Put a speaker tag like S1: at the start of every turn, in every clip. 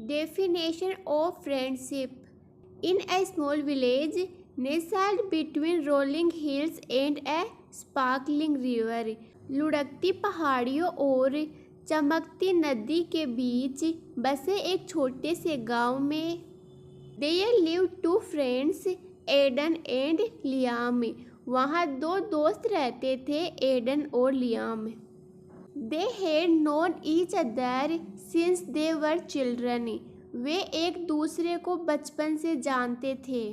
S1: Definition of friendship. In a small village nestled between rolling hills and a sparkling river, लुढ़कती पहाड़ियों और चमकती नदी के बीच बसे एक छोटे से गांव में There lived two friends, Aiden and Liam. वहाँ दो दोस्त रहते थे, एडन और Liam. They had known each other since they were children. वे एक दूसरे को बचपन से जानते थे.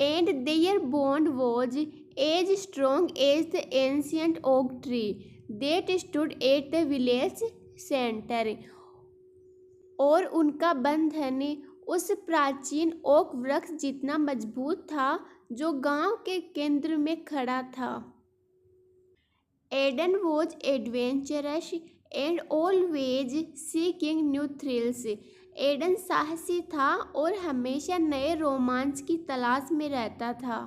S1: And their bond was as strong as the ancient oak tree that stood at the village center. और उनका बंधन उस प्राचीन ओक वृक्ष जितना मजबूत था जो गांव के केंद्र में खड़ा था. Eden was adventurous and always seeking new thrills. Aiden साहसी था और हमेशा नए रोमांच की तलाश में रहता था.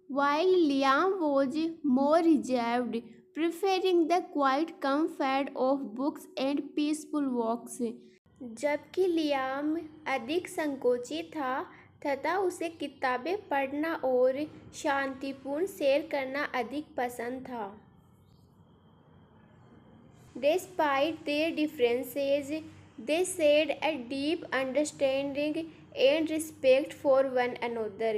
S1: While Liam was more reserved, preferring the quiet comfort of books and peaceful walks. जबकि लियाम अधिक संकोची था तथा उसे किताबें पढ़ना और शांतिपूर्ण सैर करना अधिक पसंद था. Despite their differences, they shared a deep understanding and respect for one another.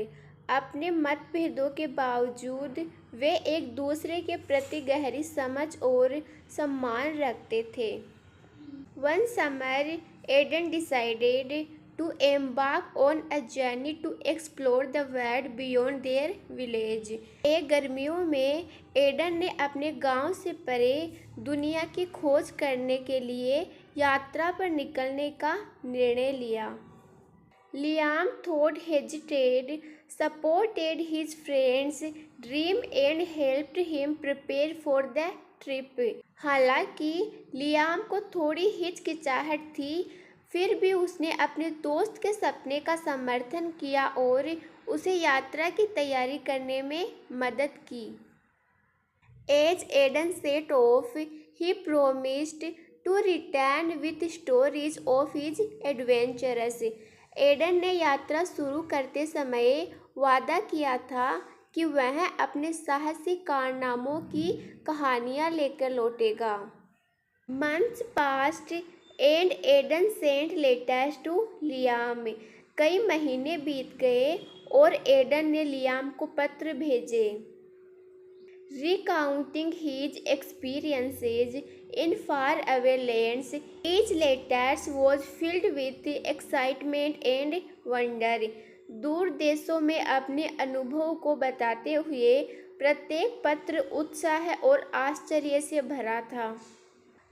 S1: अपने मतभेदों के बावजूद वे एक दूसरे के प्रति गहरी समझ और सम्मान रखते थे. One summer, Eden decided to embark on a journey to explore the world beyond their village. एक गर्मियों में एडन ने अपने गांव से परे दुनिया की खोज करने के लिए यात्रा पर निकलने का निर्णय लिया. Liam thought hesitated, supported his friend's dream and helped him prepare for the trip. हालांकि लियाम को थोड़ी हिचकिचाहट थी, फिर भी उसने अपने दोस्त के सपने का समर्थन किया और उसे यात्रा की तैयारी करने में मदद की. As Eden set off, he promised to return with stories of his adventures. Aiden ने यात्रा शुरू करते समय वादा किया था कि वह अपने साहसी कारनामों की कहानियाँ लेकर लौटेगा. Months passed and Eden sent letters to Liam. कई महीने बीत गए और एडन ने लियाम को पत्र भेजे. Recounting his experiences in faraway lands, each letter was filled with excitement and wonder. दूर देशों में अपने अनुभव को बताते हुए प्रत्येक पत्र उत्साह और आश्चर्य से भरा था.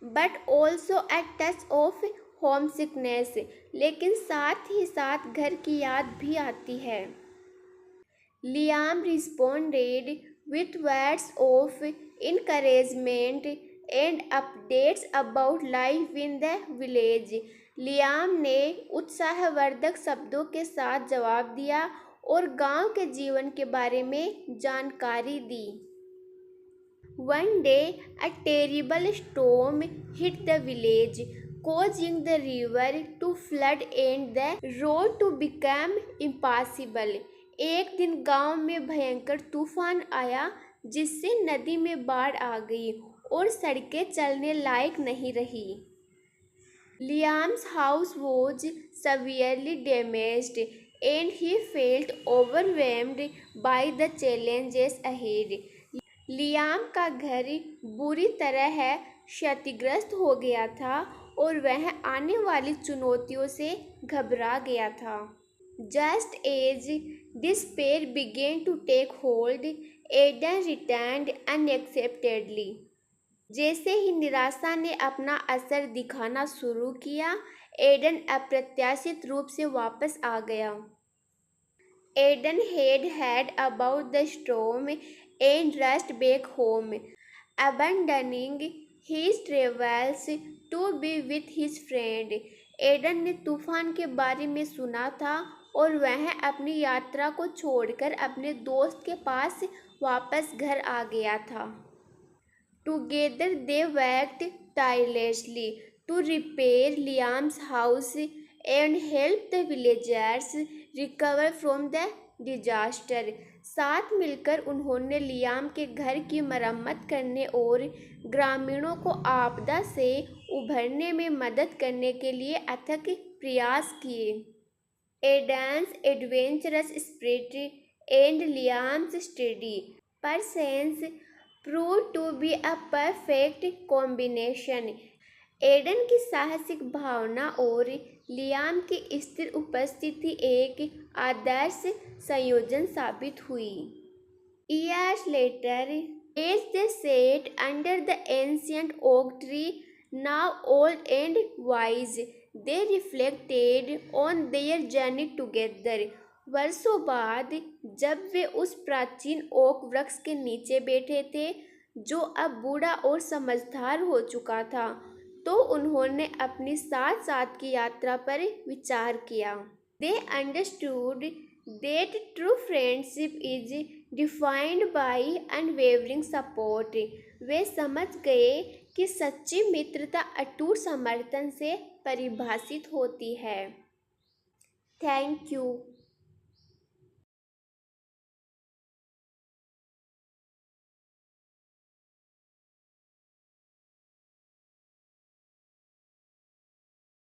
S1: But also a touch of homesickness, लेकिन साथ ही साथ घर की याद भी आती है. Liam responded with words of encouragement and updates about life in the village. Liam ने उत्साहवर्धक शब्दों के साथ जवाब दिया और गांव के जीवन के बारे में जानकारी दी. One day, a terrible storm hit the village, causing the river to flood and the road to become impassable. एक दिन गांव में भयंकर तूफान आया जिससे नदी में बाढ़ आ गई और सड़कें चलने लायक नहीं रही. Liam's house was severely damaged and he felt overwhelmed by the challenges ahead. Liam का घर बुरी तरह क्षतिग्रस्त हो गया था और वह आने वाली चुनौतियों से घबरा गया था. Just as despair began to take hold, Eden returned unexpectedly. जैसे ही निराशा ने अपना असर दिखाना शुरू किया, एडन अप्रत्याशित रूप से वापस आ गया. Eden had heard about the storm and rushed back home, abandoning his travels to be with his friend. Aiden ने तूफान के बारे में सुना था और वह अपनी यात्रा को छोड़कर अपने दोस्त के पास वापस घर आ गया था. Together they worked tirelessly to repair Liam's house and help the villagers recover from the disaster. साथ मिलकर उन्होंने लियाम के घर की मरम्मत करने और ग्रामीणों को आपदा से उभरने में मदद करने के लिए अथक प्रयास किए। Aiden's adventurous spirit and Liam's steady persistence proved to be a perfect combination. Aiden की साहसिक भावना और लियाम की स्थिर उपस्थिति एक आदर्श संयोजन साबित हुई। Years later, as they sat under the ancient oak tree, now old and wise, they reflected on their journey together. वर्षों बाद जब वे उस प्राचीन ओक वृक्ष के नीचे बैठे थे जो अब बूढ़ा और समझदार हो चुका था, तो उन्होंने अपनी साथ साथ की यात्रा पर विचार किया। They understood that true friendship is defined by unwavering support. वे समझ गए कि सच्ची मित्रता अटूट समर्थन से परिभाषित होती है। Thank you.